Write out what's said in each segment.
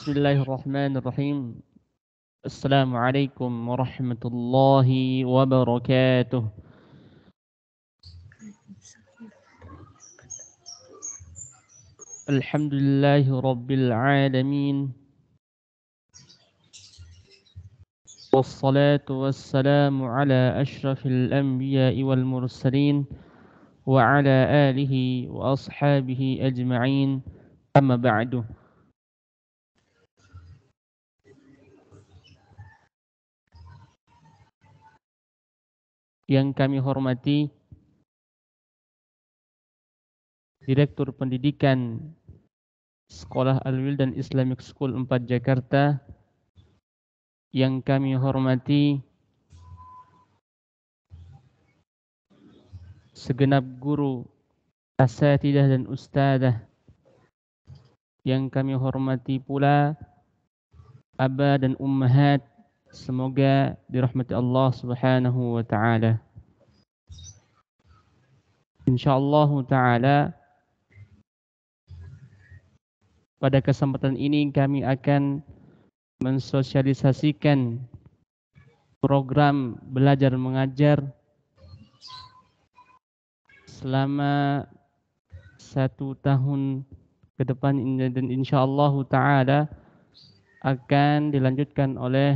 Bismillahirrahmanirrahim. Assalamualaikum warahmatullahi wabarakatuh. Alhamdulillahi rabbil alamin. Wassalatu wassalamu ala ashrafil anbiya'i wal mursalin wa ala alihi wa ashabihi ajma'in. Amma ba'du. Yang kami hormati Direktur Pendidikan Sekolah Al-Wildan Islamic School 4 Jakarta, yang kami hormati segenap guru, asatidah dan ustadzah, yang kami hormati pula aba dan ummahat, semoga dirahmati Allah Subhanahu wa taala. Insyaallah taala pada kesempatan ini kami akan mensosialisasikan program belajar mengajar selama 1 tahun ke depan, dan insyaallah taala akan dilanjutkan oleh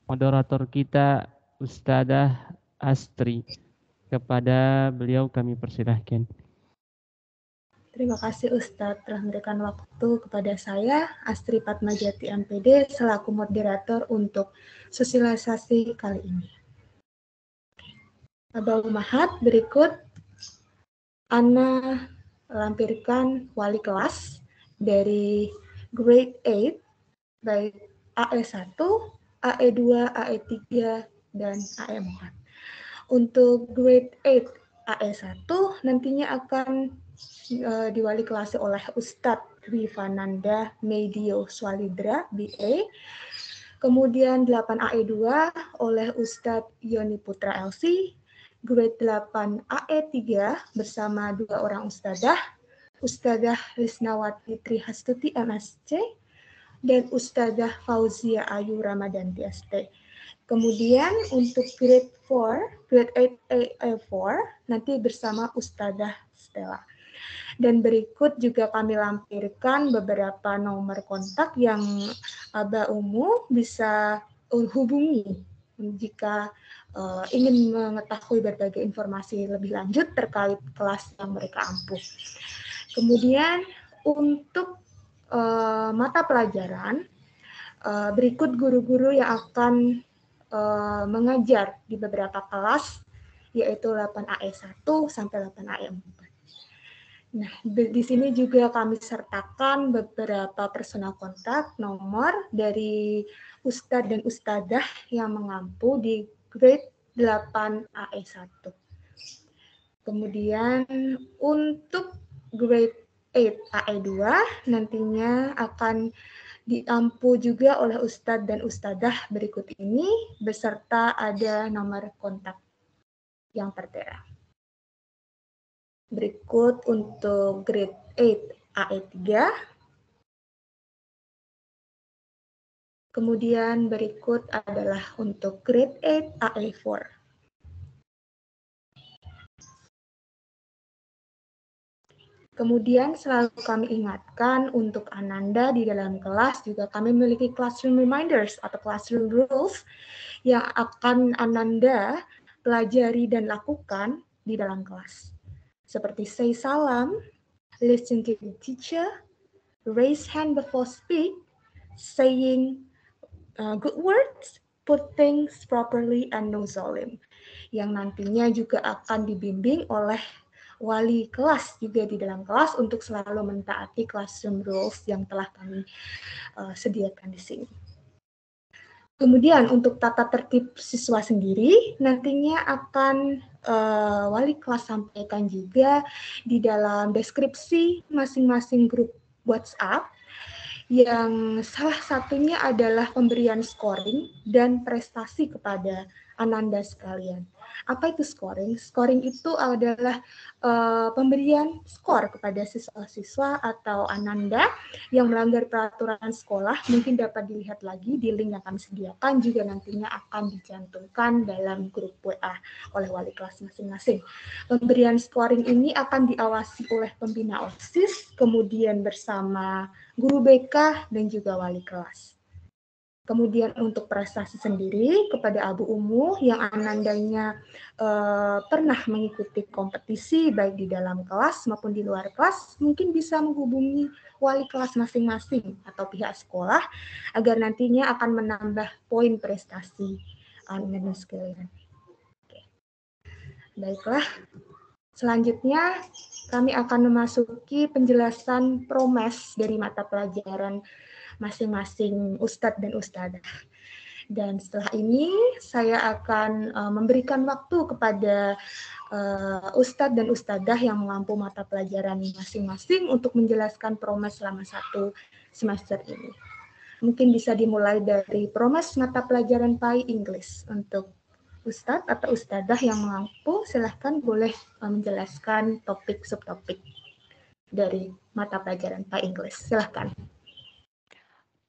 moderator kita Ustadzah Astri. Kepada beliau kami persilahkan. Terima kasih Ustadz telah memberikan waktu kepada saya, Astri Fatmajati MPD, selaku moderator untuk sosialisasi kali ini. Abah Umahat, berikut Ana lampirkan wali kelas dari grade 8, baik AE1, AE2, AE3, dan AE4. Untuk grade 8 AE1 nantinya akan diwali kelas oleh Ustadz Rifananda Medio Swalidra, BA. Kemudian 8 AE2 oleh Ustadz Yoni Putra LC. Grade 8 AE3 bersama 2 orang ustadzah, Ustadzah Risnawati Trihastuti MSc dan Ustadzah Fauzia Ayu Ramadanti ST. Kemudian untuk grade 4, grade 8 AE4 nanti bersama Ustadzah Stella. Dan berikut juga kami lampirkan beberapa nomor kontak yang Aba Umu bisa hubungi jika ingin mengetahui berbagai informasi lebih lanjut terkait kelas yang mereka ampuh. Kemudian untuk mata pelajaran, berikut guru-guru yang akan mengajar di beberapa kelas, yaitu 8 AE1 sampai 8 AE4. Nah, di sini juga kami sertakan beberapa personal kontak, nomor dari Ustadz dan Ustadzah yang mengampu di grade 8 AE1. Kemudian untuk grade 8 AE2 nantinya akan diampu juga oleh Ustadz dan Ustadzah berikut ini, beserta ada nomor kontak yang tertera. Berikut untuk grade 8 AE3. Kemudian berikut adalah untuk grade 8 AE4. Kemudian selalu kami ingatkan untuk Ananda di dalam kelas juga kami memiliki classroom reminders atau classroom rules yang akan Ananda pelajari dan lakukan di dalam kelas. Seperti say salam, listen to the teacher, raise hand before speak, saying good words, put things properly, and no zalim. Yang nantinya juga akan dibimbing oleh wali kelas juga di dalam kelas untuk selalu mentaati classroom rules yang telah kami sediakan di sini. Kemudian untuk tata tertib siswa sendiri nantinya akan wali kelas sampaikan juga di dalam deskripsi masing-masing grup WhatsApp, yang salah satunya adalah pemberian scoring dan prestasi kepada Ananda sekalian. Apa itu scoring? Scoring itu adalah pemberian skor kepada siswa-siswa atau Ananda yang melanggar peraturan sekolah. Mungkin dapat dilihat lagi di link yang kami sediakan, juga nantinya akan dicantumkan dalam grup WA oleh wali kelas masing-masing. Pemberian scoring ini akan diawasi oleh pembina OSIS, kemudian bersama guru BK dan juga wali kelas. Kemudian untuk prestasi sendiri kepada Abu Umuh yang anandanya pernah mengikuti kompetisi baik di dalam kelas maupun di luar kelas, mungkin bisa menghubungi wali kelas masing-masing atau pihak sekolah agar nantinya akan menambah poin prestasi ananda sekalian. Baiklah, selanjutnya kami akan memasuki penjelasan promes dari mata pelajaran masing-masing ustadz dan ustadzah. Dan setelah ini saya akan memberikan waktu kepada ustadz dan ustadzah yang mengampu mata pelajaran masing-masing untuk menjelaskan promes selama 1 semester ini. Mungkin bisa dimulai dari promes mata pelajaran PAI English. Untuk ustadz atau ustadzah yang mengampu, silahkan boleh menjelaskan topik subtopik dari mata pelajaran PAI English. Silahkan.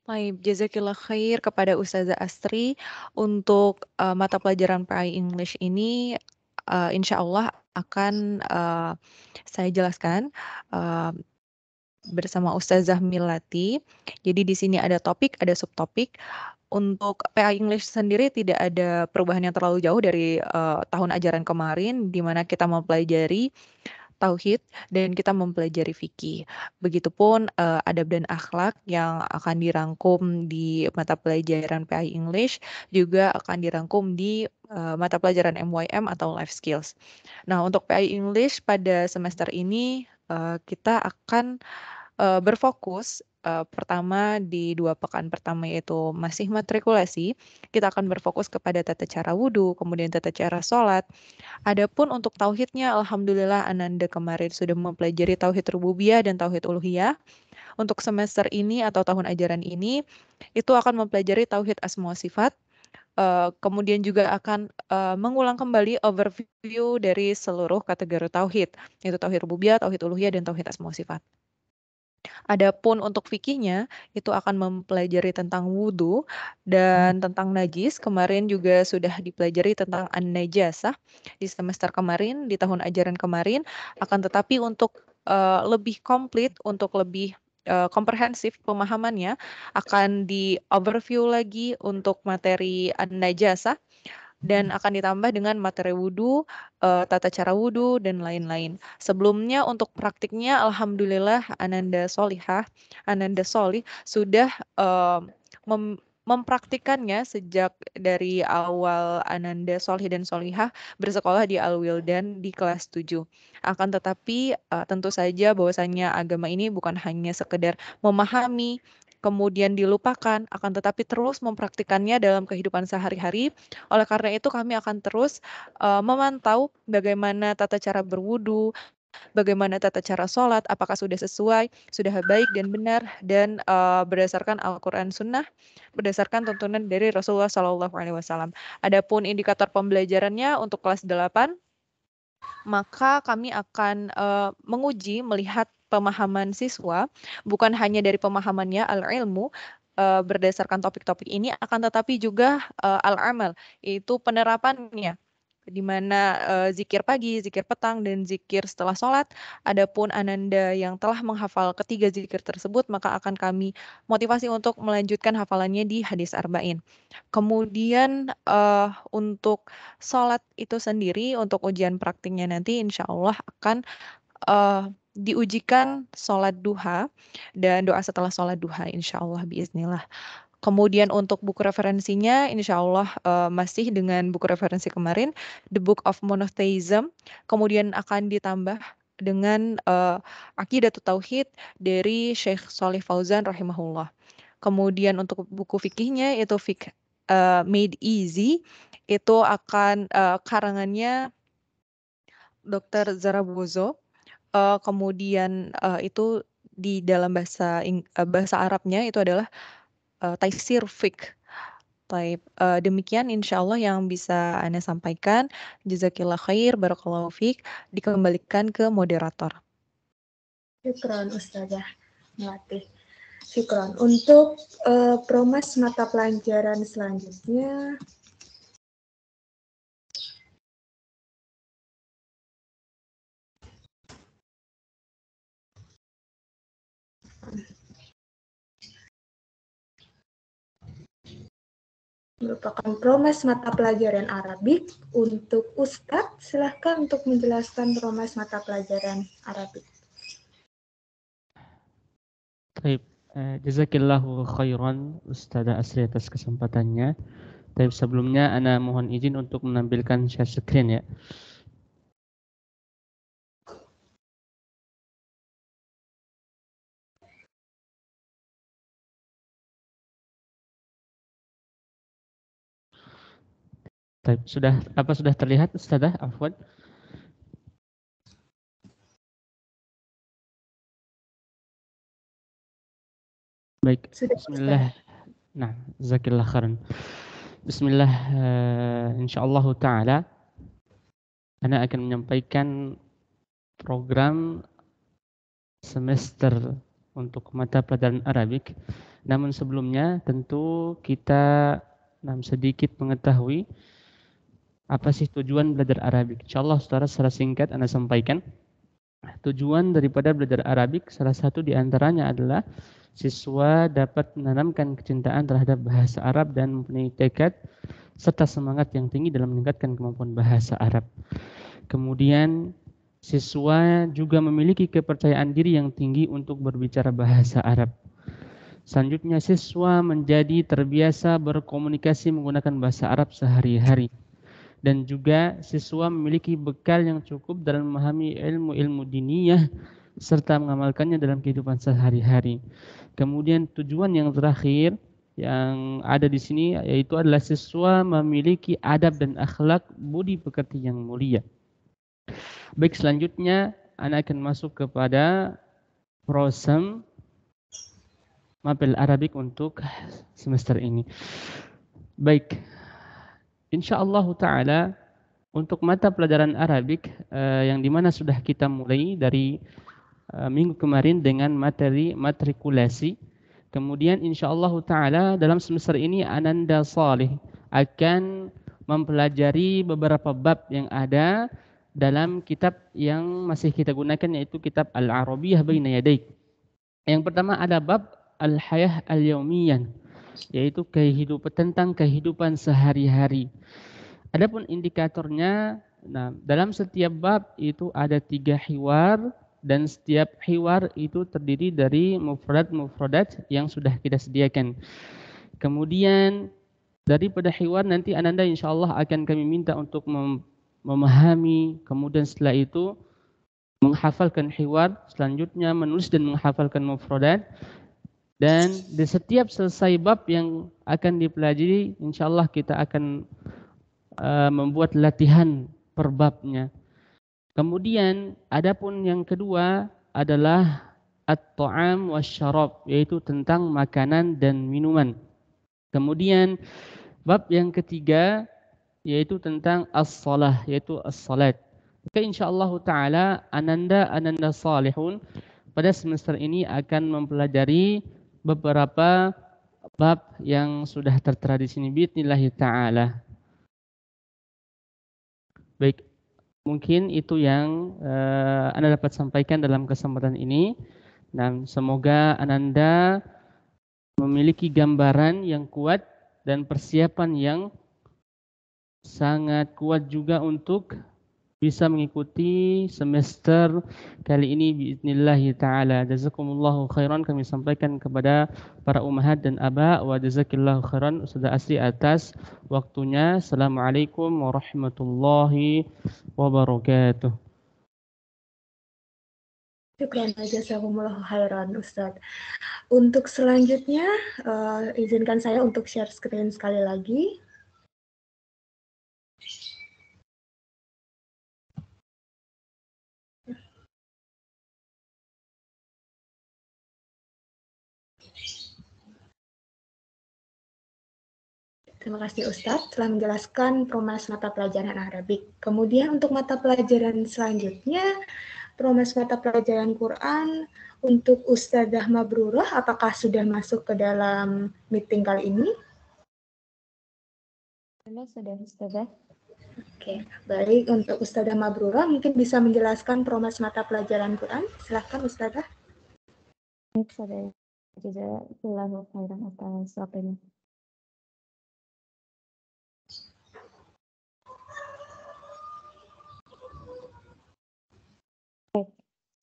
Baik, jazakillah khair kepada Ustazah Astri untuk mata pelajaran PAI English ini insya Allah akan saya jelaskan bersama Ustazah Milati. Jadi di sini ada topik, ada subtopik. Untuk PAI English sendiri tidak ada perubahan yang terlalu jauh dari tahun ajaran kemarin, di mana kita mempelajari tauhid dan kita mempelajari fikih. Begitupun adab dan akhlak yang akan dirangkum di mata pelajaran PAI English juga akan dirangkum di mata pelajaran MYM atau life skills. Nah, untuk PAI English pada semester ini kita akan berfokus pertama di 2 pekan pertama yaitu masih matrikulasi, kita akan berfokus kepada tata cara wudhu, kemudian tata cara sholat. Adapun untuk tauhidnya, alhamdulillah Ananda kemarin sudah mempelajari tauhid rububiyah dan tauhid uluhiyah. Untuk semester ini atau tahun ajaran ini, itu akan mempelajari tauhid asma wa sifat. Kemudian juga akan mengulang kembali overview dari seluruh kategori tauhid, yaitu tauhid rububiyah, tauhid uluhiyah, dan tauhid asma wa sifat. Adapun untuk fikihnya itu akan mempelajari tentang wudhu dan tentang najis. Kemarin juga sudah dipelajari tentang an-najasah di semester kemarin, di tahun ajaran kemarin. Akan tetapi untuk lebih komplit, untuk lebih komprehensif pemahamannya akan di overview lagi untuk materi an-najasah dan akan ditambah dengan materi wudhu, tata cara wudhu, dan lain-lain. Sebelumnya untuk praktiknya, alhamdulillah Ananda Solihah, Ananda Solih sudah mempraktikannya sejak dari awal Ananda Solih dan Solihah bersekolah di Al-Wildan di kelas 7. Akan tetapi tentu saja bahwasannya agama ini bukan hanya sekedar memahami, kemudian dilupakan, akan tetapi terus mempraktikannya dalam kehidupan sehari-hari. Oleh karena itu kami akan terus memantau bagaimana tata cara berwudu, bagaimana tata cara sholat, apakah sudah sesuai, sudah baik dan benar, dan berdasarkan Al-Quran Sunnah, berdasarkan tuntunan dari Rasulullah SAW. Adapun indikator pembelajarannya untuk kelas 8, maka kami akan menguji melihat pemahaman siswa, bukan hanya dari pemahamannya al-ilmu, berdasarkan topik-topik ini, akan tetapi juga al-amal, yaitu penerapannya, di mana zikir pagi, zikir petang, dan zikir setelah sholat. Adapun Ananda yang telah menghafal ketiga zikir tersebut, maka akan kami motivasi untuk melanjutkan hafalannya di hadis arba'in. Kemudian untuk sholat itu sendiri, untuk ujian praktiknya nanti insya Allah akan diujikan sholat duha dan doa setelah sholat duha insya Allah biiznillah. Kemudian untuk buku referensinya insya Allah masih dengan buku referensi kemarin, The Book of Monotheism. Kemudian akan ditambah dengan Aqidatut Tauhid dari Syekh Shalih Fauzan rahimahullah. Kemudian untuk buku fikihnya itu Made Easy, itu akan karangannya Dr. Zarabozo. Kemudian itu di dalam bahasa Arabnya itu adalah Taisir Fiqh. Baik, demikian insya Allah yang bisa Ana sampaikan. Jazakillah khair, barakallahu fiik. Dikembalikan ke moderator. Syukron Ustazah Melati. Syukron. Untuk promes mata pelajaran selanjutnya, merupakan promes mata pelajaran Arabik untuk Ustadz. Silahkan untuk menjelaskan promes mata pelajaran Arabik. Baik, jazakillahu khairan Ustazah Asri atas kesempatannya. Tapi sebelumnya Ana mohon izin untuk menampilkan share screen ya. Baik, sudah terlihat Ustazah? Afwan. Baik, Sudah, bismillah. Nah, jazakillah khairan. Bismillah, insyaallah taala Ana akan menyampaikan program semester untuk mata pelajaran Arabik. Namun sebelumnya tentu kita sedikit mengetahui apa sih tujuan belajar Arabik. Insyaallah saudara secara singkat Ana sampaikan. Tujuan daripada belajar Arabik salah satu di antaranya adalah siswa dapat menanamkan kecintaan terhadap bahasa Arab dan mempunyai tekad serta semangat yang tinggi dalam meningkatkan kemampuan bahasa Arab. Kemudian siswa juga memiliki kepercayaan diri yang tinggi untuk berbicara bahasa Arab. Selanjutnya siswa menjadi terbiasa berkomunikasi menggunakan bahasa Arab sehari-hari. Dan juga siswa memiliki bekal yang cukup dalam memahami ilmu-ilmu diniyah serta mengamalkannya dalam kehidupan sehari-hari. Kemudian tujuan yang terakhir yang ada di sini yaitu adalah siswa memiliki adab dan akhlak budi pekerti yang mulia. Baik, selanjutnya Anda akan masuk kepada prosem mapel Arabik untuk semester ini. Baik, insyaallah taala untuk mata pelajaran Arabik yang dimana sudah kita mulai dari minggu kemarin dengan materi matrikulasi. Kemudian insyaallah taala dalam semester ini Ananda Salih akan mempelajari beberapa bab yang ada dalam kitab yang masih kita gunakan yaitu kitab Al-Arabiyah Baina Yadaik. Yang pertama ada bab Al-Hayah Al-Yaumiyah yaitu tentang kehidupan sehari-hari. Adapun indikatornya, dalam setiap bab itu ada 3 hiwar dan setiap hiwar itu terdiri dari mufradat yang sudah kita sediakan. Kemudian daripada hiwar nanti Ananda insyaallah akan kami minta untuk memahami, kemudian setelah itu menghafalkan hiwar, selanjutnya menulis dan menghafalkan mufradat. Dan di setiap selesai bab yang akan dipelajari, insyaallah kita akan membuat latihan per babnya. Kemudian adapun yang kedua adalah at-ta'am wasyarab, yaitu tentang makanan dan minuman. Kemudian bab yang ketiga yaitu tentang as-salah, yaitu as-salat. Maka insyaallah taala Ananda Salihun pada semester ini akan mempelajari beberapa bab yang sudah tertera di sini biidznillah taala. Baik, mungkin itu yang Anda dapat sampaikan dalam kesempatan ini. Dan semoga Ananda memiliki gambaran yang kuat dan persiapan yang sangat kuat juga untuk bisa mengikuti semester kali ini biidznillah taala. Jazakumullahu khairan kami sampaikan kepada para ummahat dan aba wa jazakillahu khairan Ustaz Asri atas waktunya. Assalamualaikum warahmatullahi wabarakatuh. Syukran jazakumullahu khairan Ustadz. Untuk selanjutnya, izinkan saya untuk share screen sekali lagi. Terima kasih Ustadz telah menjelaskan promes mata pelajaran Arabik. Kemudian untuk mata pelajaran selanjutnya, promes mata pelajaran Quran untuk Ustadzah Mabrurah, apakah sudah masuk ke dalam meeting kali ini? Sudah, Ustadzah. Oke, baik. Untuk Ustadzah Mabrurah mungkin bisa menjelaskan promes mata pelajaran Quran. Silahkan Ustadzah. Baik, Ustadzah. Jazakallahu khairan atas waktunya.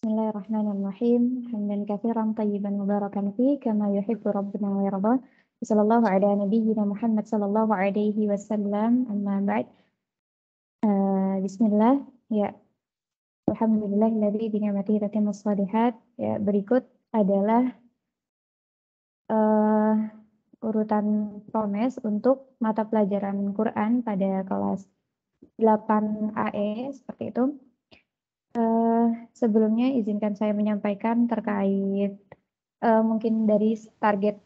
Bismillahirrahmanirrahim. Hamdan katsiran thayyiban mubarakan fi kama yuhibbu rabbuna wa yarda. Sallallahu ala nabiyyina Muhammad sallallahu alaihi wasallam. Amma ba'd. Bismillah. Ya. Alhamdulillahilladzi bi ni'matihi tatimmus shalihat. Ya, berikut adalah urutan promes untuk mata pelajaran Quran pada kelas 8 AE seperti itu. Sebelumnya izinkan saya menyampaikan terkait mungkin dari target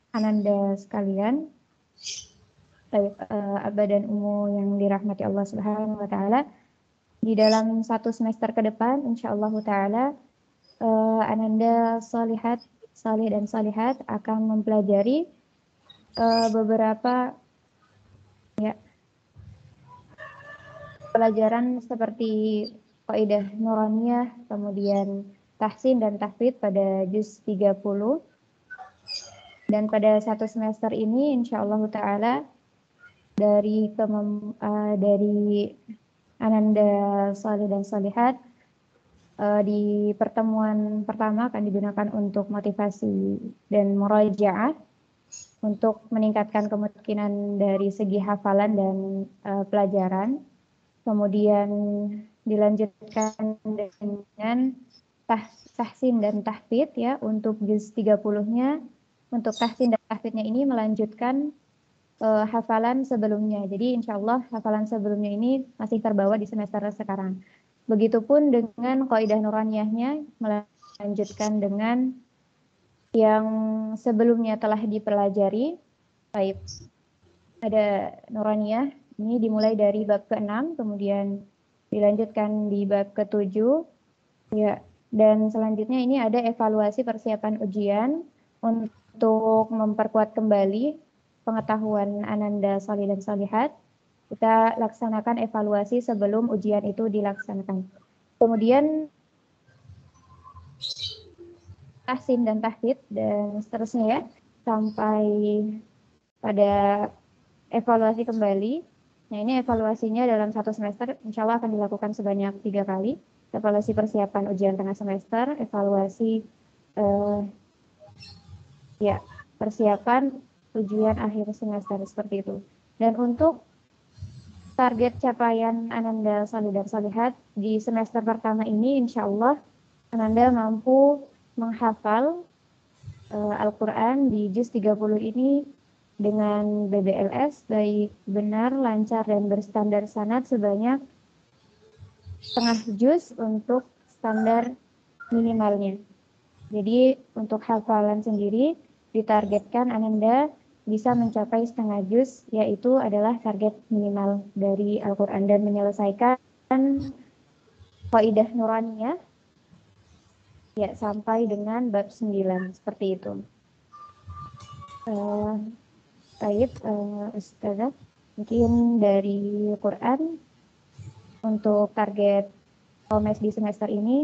Ananda sekalian, Abah dan Umu yang dirahmati Allah Subhanahu wa Ta'ala. Di dalam 1 semester ke depan, insyaallah Ta'ala, Ananda salih dan salihat akan mempelajari beberapa pelajaran seperti Qaidah Nuraniyah, kemudian tahsin dan tahfidz pada juz 30. Dan pada 1 semester ini insyaallah Ta'ala dari Ananda Salih dan Salihat di pertemuan pertama akan digunakan untuk motivasi dan murajaah untuk meningkatkan kemungkinan dari segi hafalan dan pelajaran. Kemudian dilanjutkan dengan tahsin dan tahfidz ya untuk juz 30-nya. Untuk tahsin dan tahfidz-nya ini melanjutkan hafalan sebelumnya. Jadi insyaallah hafalan sebelumnya ini masih terbawa di semester sekarang. Begitupun dengan Qaidah Nuraniyahnya melanjutkan dengan yang sebelumnya telah dipelajari. Baik. Ada Nuraniyah ini dimulai dari bab ke-6, kemudian dilanjutkan di bab ke-7. Ya, dan selanjutnya ini ada evaluasi persiapan ujian untuk memperkuat kembali pengetahuan Ananda Salih dan Salihat. Kita laksanakan evaluasi sebelum ujian itu dilaksanakan. Kemudian tahsin dan tahfidz dan seterusnya ya, sampai pada evaluasi kembali. Nah, ini evaluasinya dalam 1 semester insya Allah akan dilakukan sebanyak 3 kali. Evaluasi persiapan ujian tengah semester, evaluasi persiapan ujian akhir semester seperti itu. Dan untuk target capaian Ananda Salih dan Salihat di semester pertama ini insya Allah Ananda mampu menghafal Al-Quran di juz 30 ini dengan BBLS baik benar, lancar, dan berstandar sanad sebanyak setengah juz untuk standar minimalnya. Jadi untuk hafalan sendiri ditargetkan Ananda bisa mencapai setengah juz, yaitu adalah target minimal dari Al-Quran, dan menyelesaikan Qaidah Nuraniyah ya sampai dengan bab 9 seperti itu. Baik, Ustazah, mungkin dari Quran untuk target promes di semester ini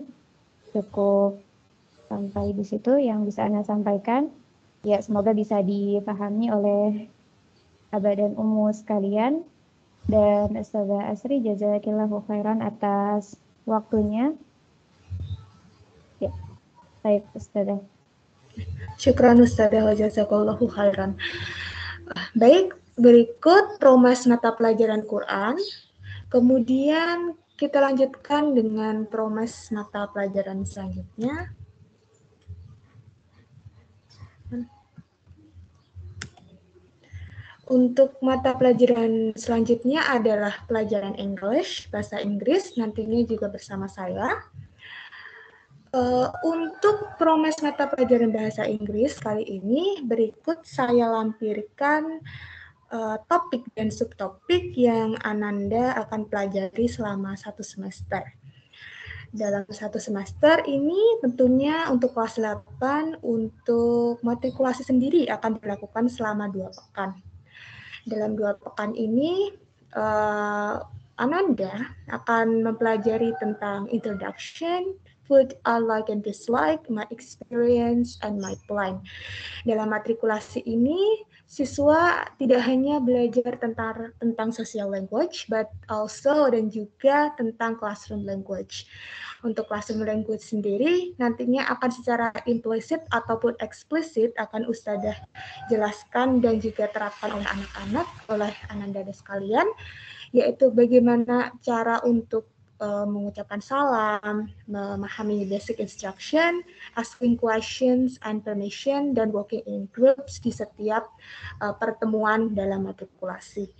cukup sampai di situ yang bisa Anda sampaikan. Ya, semoga bisa dipahami oleh Abah dan Umu sekalian. Dan Ustazah Asri, jazakillahu khairan atas waktunya. Ya, baik Ustazah. Syukran Ustazah wa jazakallahu khairan. Baik, berikut promes mata pelajaran Quran. Kemudian kita lanjutkan dengan promes mata pelajaran selanjutnya. Untuk mata pelajaran selanjutnya adalah pelajaran English, bahasa Inggris, nantinya juga bersama saya. Untuk promes mata pelajaran bahasa Inggris kali ini, berikut saya lampirkan topik dan subtopik yang Ananda akan pelajari selama 1 semester. Dalam 1 semester ini tentunya untuk kelas 8 untuk matrikulasi sendiri akan dilakukan selama 2 pekan. Dalam 2 pekan ini Ananda akan mempelajari tentang introduction, food I like and dislike, my experience, and my plan. Dalam matrikulasi ini, siswa tidak hanya belajar tentang social language, but also dan juga tentang classroom language. Untuk classroom language sendiri, nantinya akan secara implisit ataupun eksplisit akan Ustadzah jelaskan dan juga terapkan oleh anak-anak, oleh Ananda dan sekalian, yaitu bagaimana cara untuk mengucapkan salam, memahami basic instruction, asking questions and permission, dan working in groups di setiap pertemuan dalam matrikulasi.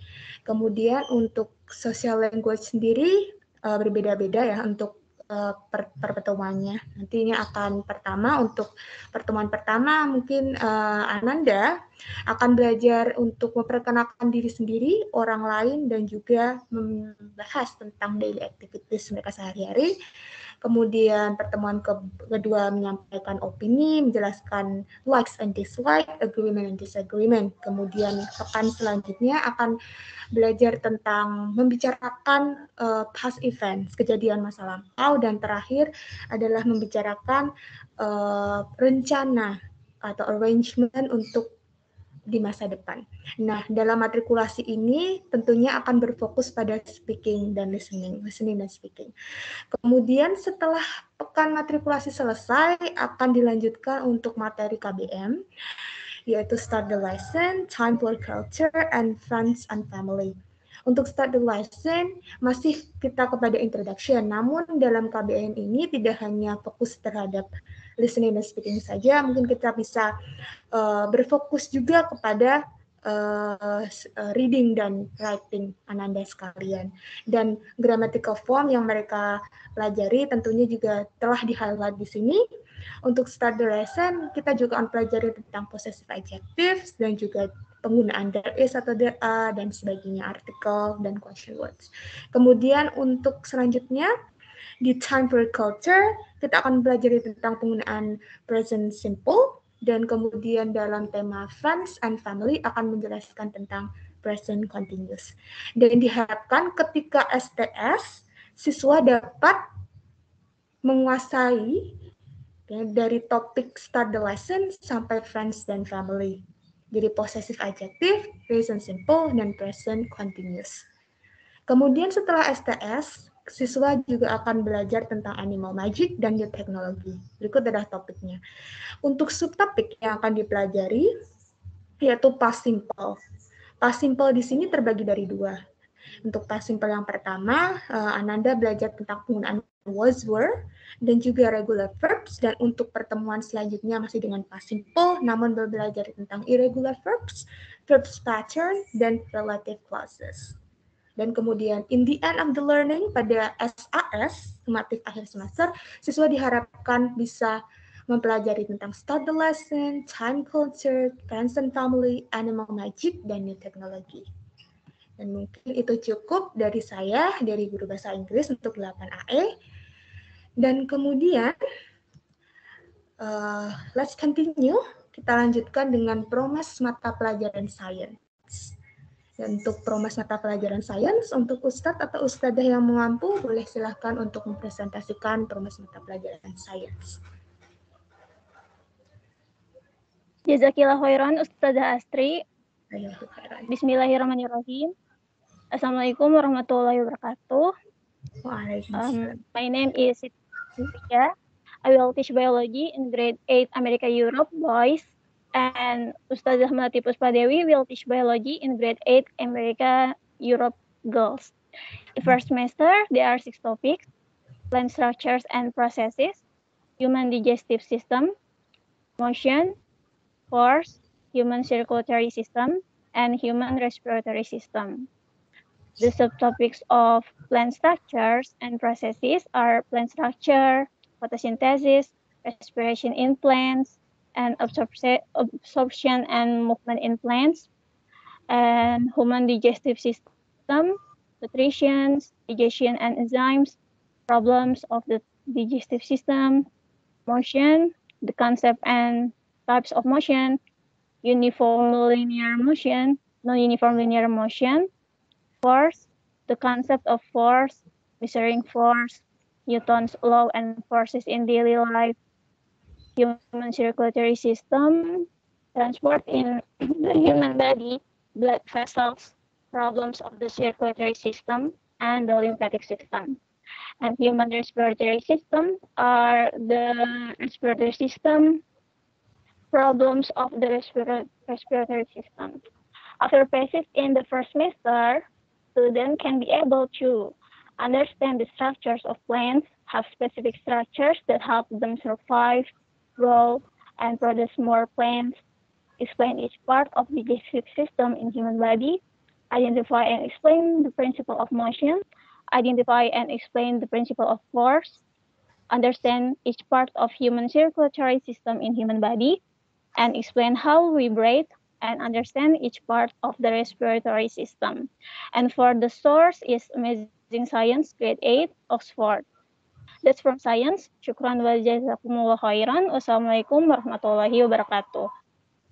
Kemudian untuk social language sendiri berbeda-beda ya untuk pertemuannya. Nantinya akan untuk pertemuan pertama mungkin Ananda akan belajar untuk memperkenalkan diri sendiri, orang lain, dan juga membahas tentang daily activities mereka sehari-hari. Kemudian pertemuan kedua menyampaikan opini, menjelaskan likes and dislike, agreement and disagreement. Kemudian pekan selanjutnya akan belajar tentang membicarakan past events, kejadian masa lampau, dan terakhir adalah membicarakan rencana atau arrangement untuk di masa depan. Nah, dalam matrikulasi ini tentunya akan berfokus pada speaking dan listening dan speaking. Kemudian setelah pekan matrikulasi selesai, akan dilanjutkan untuk materi KBM, yaitu start the lesson, time for culture, and friends and family. Untuk start the lesson, masih kita kepada introduction, namun dalam KBM ini tidak hanya fokus terhadap listening dan speaking saja, mungkin kita bisa berfokus juga kepada reading dan writing Ananda sekalian. Dan grammatical form yang mereka pelajari tentunya juga telah di-highlight di sini. Untuk start the lesson, kita juga akan pelajari tentang possessive adjectives dan juga penggunaan there is atau there are dan sebagainya, artikel dan question words. Kemudian untuk selanjutnya, di time for culture, kita akan belajar tentang penggunaan present simple, dan kemudian dalam tema friends and family akan menjelaskan tentang present continuous. Dan diharapkan ketika STS, siswa dapat menguasai dari topik start the lesson sampai friends dan family. Jadi possessive adjective, present simple, dan present continuous. Kemudian setelah STS, siswa juga akan belajar tentang animal magic dan new technology. Berikut adalah topiknya. Untuk subtopik yang akan dipelajari yaitu past simple. Past simple di sini terbagi dari 2. Untuk past simple yang pertama, Ananda belajar tentang penggunaan was, were, dan juga regular verbs. Dan untuk pertemuan selanjutnya masih dengan past simple, namun belajar tentang irregular verbs, verbs pattern, dan relative clauses. Dan kemudian in the end of the learning pada SAS, sumatif akhir semester, siswa diharapkan bisa mempelajari tentang start the lesson, time culture, friends and family, animal magic, dan new technology. Dan mungkin itu cukup dari saya, dari guru bahasa Inggris untuk 8AE. Dan kemudian, let's continue. Kita lanjutkan dengan promes mata pelajaran sains. Dan untuk promes mata pelajaran sains, untuk Ustadz atau Ustadzah yang mampu, boleh silahkan untuk mempresentasikan promes mata pelajaran sains. Jazakillah khairan Ustadzah Astri. Bismillahirrahmanirrahim. Assalamualaikum warahmatullahi wabarakatuh. My name is Siti. I will teach biology in grade 8 America Europe boys. And Ustadzah Melati Puspadewi will teach biology in grade 8 America Europe girls. The first semester, there are 6 topics: plant structures and processes, human digestive system, motion, force, human circulatory system, and human respiratory system. The subtopics of plant structures and processes are plant structure, photosynthesis, respiration in plants, and absorption and movement in plants. and human digestive system, nutrition, digestion and enzymes, problems of the digestive system, motion, the concept and types of motion, uniform linear motion, non-uniform linear motion, force, the concept of force, measuring force, Newton's law and forces in daily life, human circulatory system, transport in the human body, blood vessels, problems of the circulatory system, and the lymphatic system. And human respiratory system are the respiratory system, problems of the respiratory system. After passing in the first semester, students can be able to understand the structures of plants, have specific structures that help them survive, grow, and produce more plants, explain each part of the digestive system in human body, identify and explain the principle of motion, identify and explain the principle of force, understand each part of human circulatory system in human body, and explain how we breathe and understand each part of the respiratory system. And for the source is Amazing Science, grade 8, Oxford. That's from science. Syukran wa jazakumullah khairan. Wassalamualaikum warahmatullahi wabarakatuh.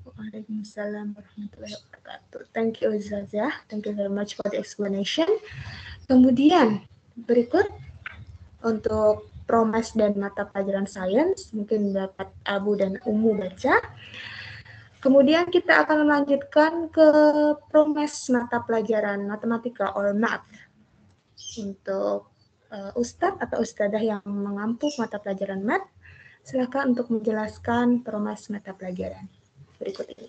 Waalaikumsalam warahmatullahi wabarakatuh. Thank you, Ustazah. Thank you very much for the explanation. Kemudian berikut untuk Promas dan mata pelajaran sains, mungkin dapat Abu dan Umu baca. Kemudian kita akan melanjutkan ke Promes mata pelajaran matematika or math. Untuk Ustadz atau Ustadzah yang mengampu mata pelajaran math, silakan untuk menjelaskan Promes mata pelajaran berikut ini.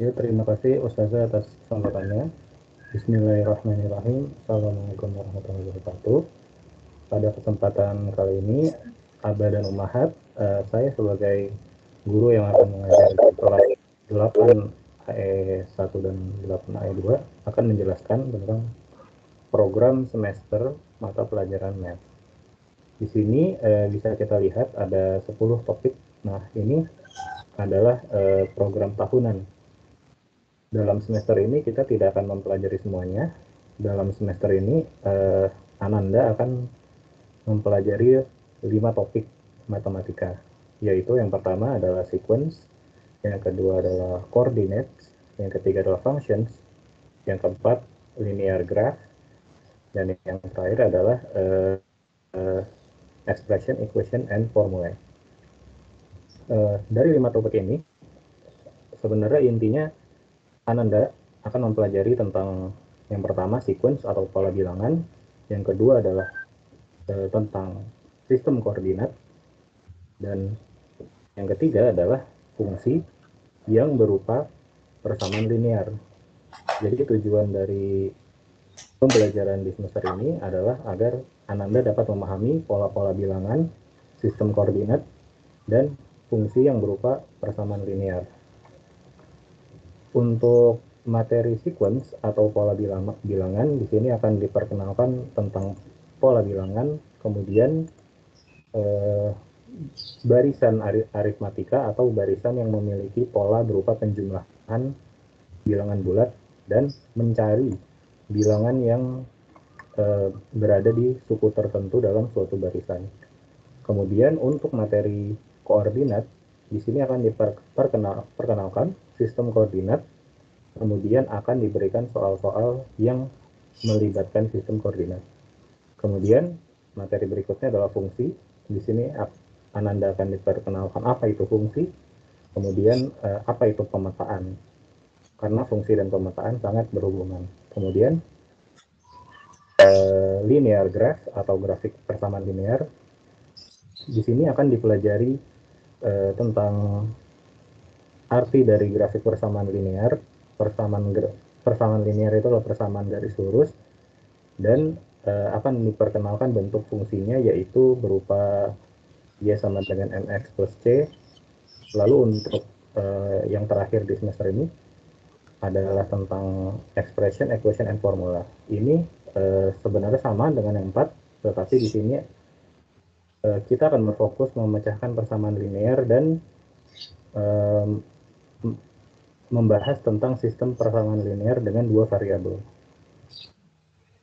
Ya, terima kasih Ustazah atas sambutannya. Bismillahirrahmanirrahim. Assalamualaikum warahmatullahi wabarakatuh. Pada kesempatan kali ini, Aba dan Ummahat, saya sebagai guru yang akan mengajar di kelas 8 AE1 dan 8 AE2 akan menjelaskan tentang program semester mata pelajaran Math. Di sini bisa kita lihat ada 10 topik. Nah, ini adalah program tahunan. Dalam semester ini kita tidak akan mempelajari semuanya. Dalam semester ini Ananda akan mempelajari 5 topik matematika, yaitu yang pertama adalah sequence, yang kedua adalah coordinates, yang ketiga adalah functions, yang keempat linear graph, dan yang terakhir adalah expression, equation, and formula. Dari 5 topik ini, sebenarnya intinya Ananda akan mempelajari tentang yang pertama sequence atau pola bilangan, yang kedua adalah tentang sistem koordinat, dan yang ketiga adalah fungsi yang berupa persamaan linear. Jadi tujuan dari pembelajaran di semester ini adalah agar Ananda dapat memahami pola-pola bilangan, sistem koordinat, dan fungsi yang berupa persamaan linear. Untuk materi sequence atau pola bilangan, di sini akan diperkenalkan tentang pola bilangan, kemudian barisan aritmatika atau barisan yang memiliki pola berupa penjumlahan bilangan bulat, dan mencari bilangan yang berada di suku tertentu dalam suatu barisan. Kemudian untuk materi koordinat, di sini akan diperkenalkan sistem koordinat, kemudian akan diberikan soal-soal yang melibatkan sistem koordinat. Kemudian materi berikutnya adalah fungsi. Di sini Ananda akan diperkenalkan apa itu fungsi, kemudian apa itu pemetaan, karena fungsi dan pemetaan sangat berhubungan. Kemudian linear graph atau grafik persamaan linear. Di sini akan dipelajari tentang arti dari grafik persamaan linear. Persamaan linear itu adalah persamaan garis lurus, dan akan diperkenalkan bentuk fungsinya, yaitu berupa Y sama dengan mx plus c. Lalu untuk yang terakhir di semester ini adalah tentang expression, equation, and formula. Ini sebenarnya sama dengan yang 4, tetapi di sini kita akan berfokus memecahkan persamaan linear dan membahas tentang sistem persamaan linear dengan dua variabel.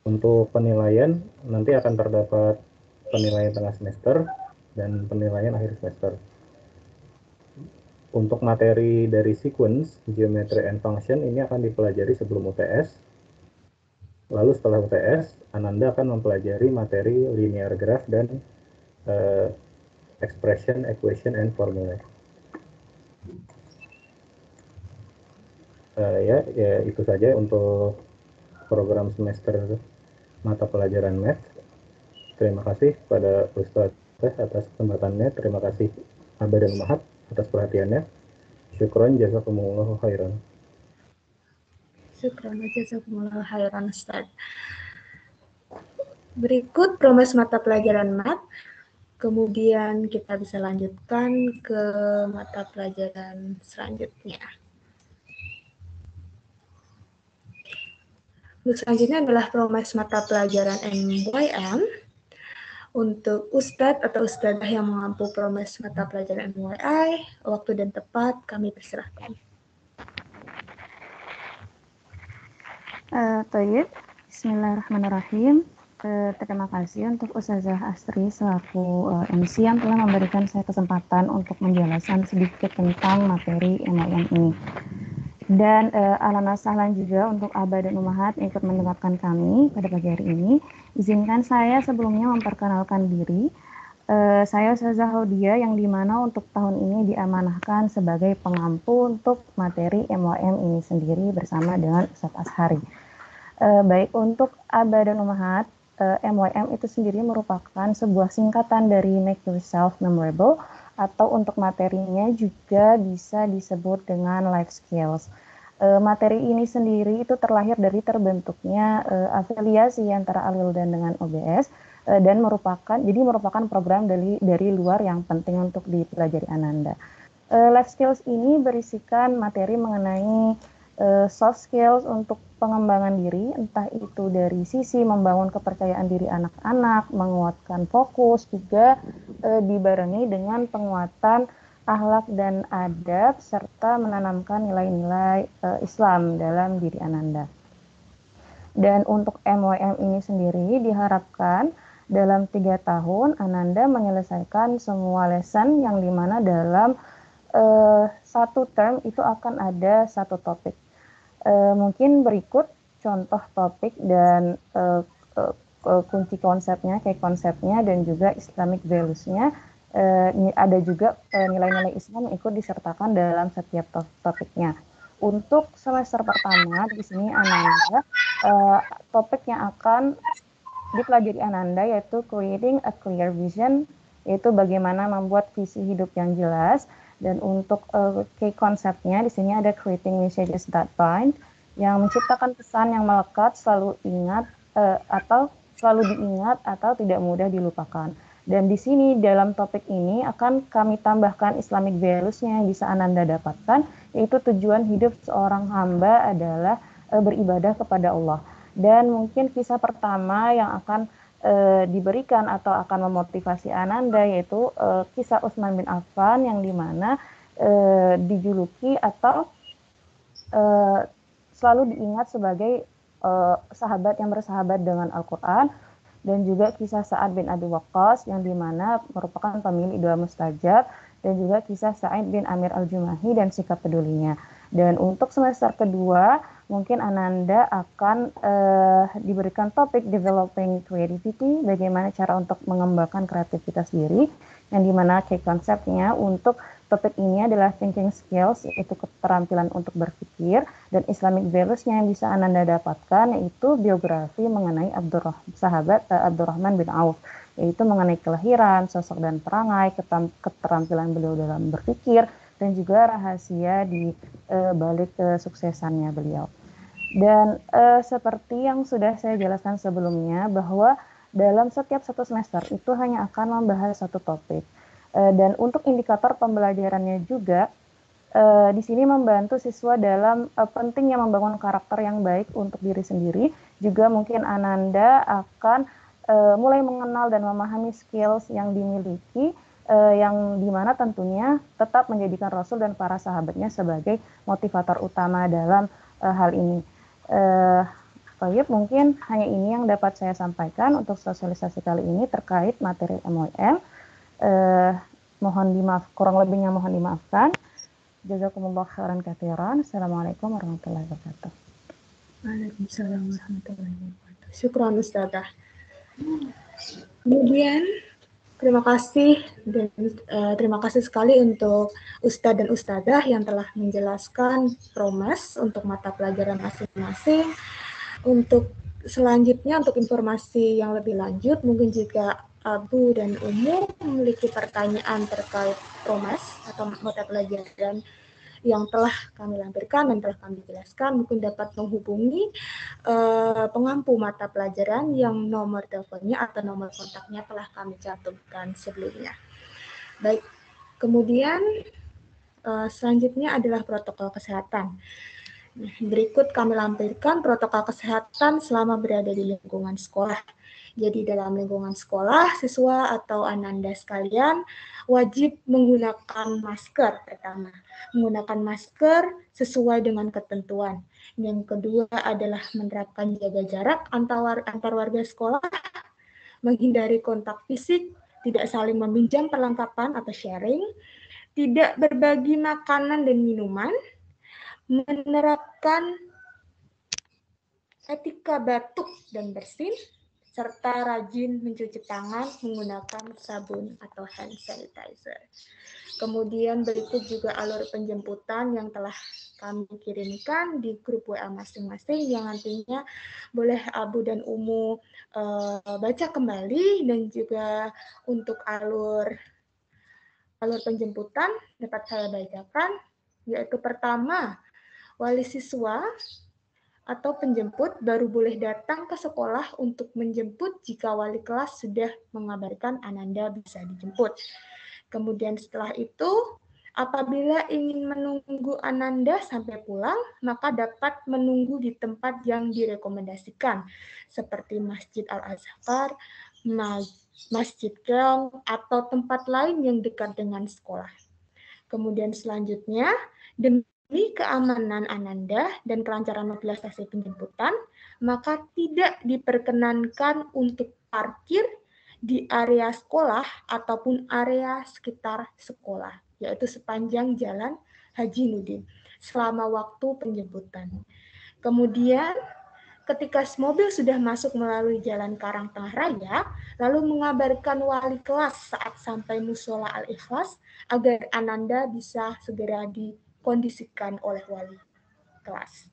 Untuk penilaian, nanti akan terdapat penilaian tengah semester dan penilaian akhir semester. Untuk materi dari sequence, geometry and function ini akan dipelajari sebelum UTS. Lalu setelah UTS, Ananda akan mempelajari materi linear graph dan expression, equation, and formula. Ya, itu saja untuk program semester mata pelajaran Math. Terima kasih pada Ustaz atas kesempatannya. Terima kasih Aba dan Mahat atas perhatiannya. Syukron jazakumullahu khairan. Syukron jazakumullahu khairan, Ustaz. Berikut proses mata pelajaran Math. Kemudian kita bisa lanjutkan ke mata pelajaran selanjutnya. Selanjutnya adalah proses mata pelajaran MYM. Untuk Ustadz atau Ustadzah yang mengampu proses mata pelajaran MYI, waktu dan tepat kami persilahkan. Toyib, Bismillahirrahmanirrahim. Terima kasih untuk Ustazah Astri selaku MC yang telah memberikan saya kesempatan untuk menjelaskan sedikit tentang materi MYM ini. Dan alhamdulillah sahlan juga untuk Aba dan Umahat yang ikut mendengarkan kami pada pagi hari ini. Izinkan saya sebelumnya memperkenalkan diri. Saya Ustazah Haudia yang dimana untuk tahun ini diamanahkan sebagai pengampu untuk materi MYM ini sendiri bersama dengan Ustadz Ashari. Baik untuk Aba dan Umahat, MYM itu sendiri merupakan sebuah singkatan dari Make Yourself Memorable, atau untuk materinya juga bisa disebut dengan life skills. Materi ini sendiri itu terlahir dari terbentuknya afiliasi antara Alwildan dengan OBS dan merupakan program dari luar yang penting untuk dipelajari Ananda. Life skills ini berisikan materi mengenai soft skills untuk pengembangan diri, entah itu dari sisi membangun kepercayaan diri anak-anak, menguatkan fokus, juga dibarengi dengan penguatan akhlak dan adab, serta menanamkan nilai-nilai Islam dalam diri Ananda. Dan untuk MYM ini sendiri diharapkan dalam 3 tahun Ananda menyelesaikan semua lesson yang dimana dalam satu term itu akan ada satu topik. Mungkin berikut contoh topik dan kunci konsepnya, kayak konsepnya dan juga Islamic values-nya. Ada juga nilai-nilai Islam yang ikut disertakan dalam setiap topiknya. Untuk semester pertama di sini Ananda topik yang akan dipelajari Ananda yaitu creating a clear vision, yaitu bagaimana membuat visi hidup yang jelas. Dan untuk key konsepnya di sini ada creating messages that bind, yang menciptakan pesan yang melekat, selalu diingat atau tidak mudah dilupakan. Dan di sini dalam topik ini akan kami tambahkan Islamic values-nya yang bisa Ananda dapatkan, yaitu tujuan hidup seorang hamba adalah beribadah kepada Allah. Dan mungkin kisah pertama yang akan diberikan atau akan memotivasi Ananda yaitu kisah Utsman bin Affan yang dimana dijuluki atau selalu diingat sebagai sahabat yang bersahabat dengan Al-Quran, dan juga kisah Sa'ad bin Abi Waqqas yang dimana merupakan pemilik doa mustajab, dan juga kisah Sa'id bin Amir al-Jumahi dan sikap pedulinya. Dan untuk semester kedua mungkin Ananda akan diberikan topik developing creativity, bagaimana cara untuk mengembangkan kreativitas diri, yang dimana key konsepnya untuk topik ini adalah thinking skills, yaitu keterampilan untuk berpikir, dan Islamic values-nya yang bisa Ananda dapatkan yaitu biografi mengenai sahabat Abdurrahman bin Auf, yaitu mengenai kelahiran, sosok dan perangai, keterampilan beliau dalam berpikir, dan juga rahasia di balik kesuksesannya beliau. Dan seperti yang sudah saya jelaskan sebelumnya, bahwa dalam setiap satu semester itu hanya akan membahas satu topik. Dan untuk indikator pembelajarannya juga, di sini membantu siswa dalam pentingnya membangun karakter yang baik untuk diri sendiri. Juga mungkin Ananda akan mulai mengenal dan memahami skills yang dimiliki, yang dimana tentunya tetap menjadikan Rasul dan para sahabatnya sebagai motivator utama dalam hal ini. Mungkin hanya ini yang dapat saya sampaikan untuk sosialisasi kali ini terkait materi MOM. Mohon kurang lebihnya mohon dimaafkan. Jazakumullah khairan katsiran. Assalamualaikum warahmatullahi wabarakatuh. Waalaikumsalam warahmatullahi wabarakatuh. Syukran Ustazah. Kemudian terima kasih sekali untuk Ustadz dan Ustadzah yang telah menjelaskan promes untuk mata pelajaran masing-masing. Untuk selanjutnya, untuk informasi yang lebih lanjut, mungkin jika Abu dan Umu memiliki pertanyaan terkait promes atau mata pelajaran yang telah kami lampirkan dan telah kami jelaskan, mungkin dapat menghubungi pengampu mata pelajaran yang nomor teleponnya atau nomor kontaknya telah kami cantumkan sebelumnya. Baik, kemudian selanjutnya adalah protokol kesehatan. Berikut kami lampirkan protokol kesehatan selama berada di lingkungan sekolah. Jadi dalam lingkungan sekolah, siswa atau ananda sekalian wajib menggunakan masker pertama. Menggunakan masker sesuai dengan ketentuan. Yang kedua adalah menerapkan jaga jarak antar warga sekolah, menghindari kontak fisik, tidak saling meminjam perlengkapan atau sharing, tidak berbagi makanan dan minuman, menerapkan etika batuk dan bersin, serta rajin mencuci tangan menggunakan sabun atau hand sanitizer. Kemudian berikut juga alur penjemputan yang telah kami kirimkan di grup WA masing-masing yang nantinya boleh Abu dan Umu baca kembali, dan juga untuk alur penjemputan dapat saya bacakan, yaitu pertama, wali siswa atau penjemput baru boleh datang ke sekolah untuk menjemput jika wali kelas sudah mengabarkan Ananda bisa dijemput. Kemudian setelah itu, apabila ingin menunggu Ananda sampai pulang, maka dapat menunggu di tempat yang direkomendasikan, seperti Masjid Al-Azhar, Masjid Keong, atau tempat lain yang dekat dengan sekolah. Kemudian selanjutnya, demi keamanan Ananda dan kelancaran mobilisasi penjemputan, maka tidak diperkenankan untuk parkir di area sekolah ataupun area sekitar sekolah, yaitu sepanjang jalan Haji Nudin selama waktu penjemputan. Kemudian ketika mobil sudah masuk melalui jalan Karang Tengah Raya, lalu mengabarkan wali kelas saat sampai Musola Al-Ikhlas agar Ananda bisa segera dikondisikan oleh wali kelas.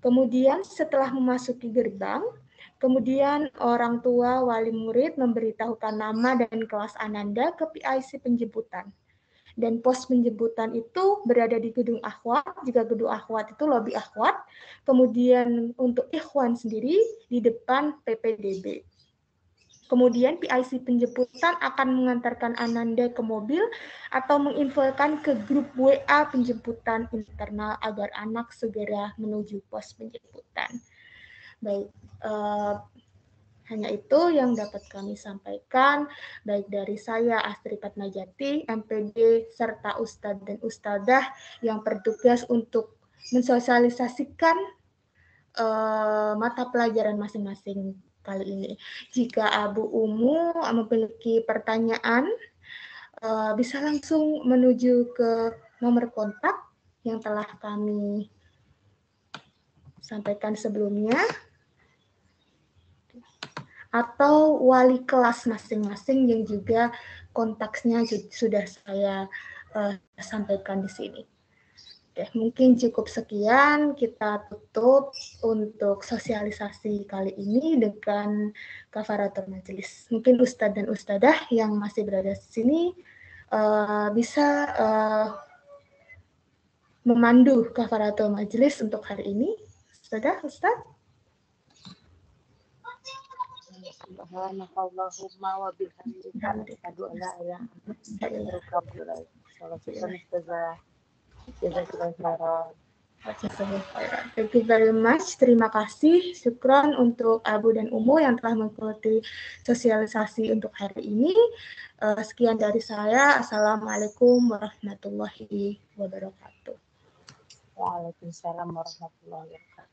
Kemudian setelah memasuki gerbang, kemudian orang tua wali murid memberitahukan nama dan kelas Ananda ke PIC penjemputan. Dan pos penjemputan itu berada di gedung akhwat. Jika gedung akhwat itu lobi akhwat, kemudian untuk ikhwan sendiri di depan PPDB. Kemudian PIC penjemputan akan mengantarkan Ananda ke mobil atau menginfokan ke grup WA penjemputan internal agar anak segera menuju pos penjemputan. Baik, hanya itu yang dapat kami sampaikan, baik dari saya, Astri Fatmajati, MPD, serta Ustadz dan Ustadzah yang bertugas untuk mensosialisasikan mata pelajaran masing-masing kali ini. Jika Abu Umu memiliki pertanyaan, bisa langsung menuju ke nomor kontak yang telah kami sampaikan sebelumnya, atau wali kelas masing-masing yang juga kontaknya sudah saya sampaikan di sini. Oke, mungkin cukup sekian, kita tutup untuk sosialisasi kali ini dengan kafaratul majelis. Mungkin Ustadz dan Ustadzah yang masih berada di sini bisa memandu kafaratul majelis untuk hari ini. Ustadzah, Ustadz? Subhanakallahumma wa bihamdika asyhadu an la ilaha illa anta astaghfiruka wa atubu ilaik. Jazakallahu khairan. Thank you very much. Terima kasih. Syukran untuk Abu dan Umu yang telah mengikuti sosialisasi untuk hari ini. Sekian dari saya. Assalamualaikum warahmatullahi wabarakatuh. Waalaikumsalam warahmatullahi wabarakatuh.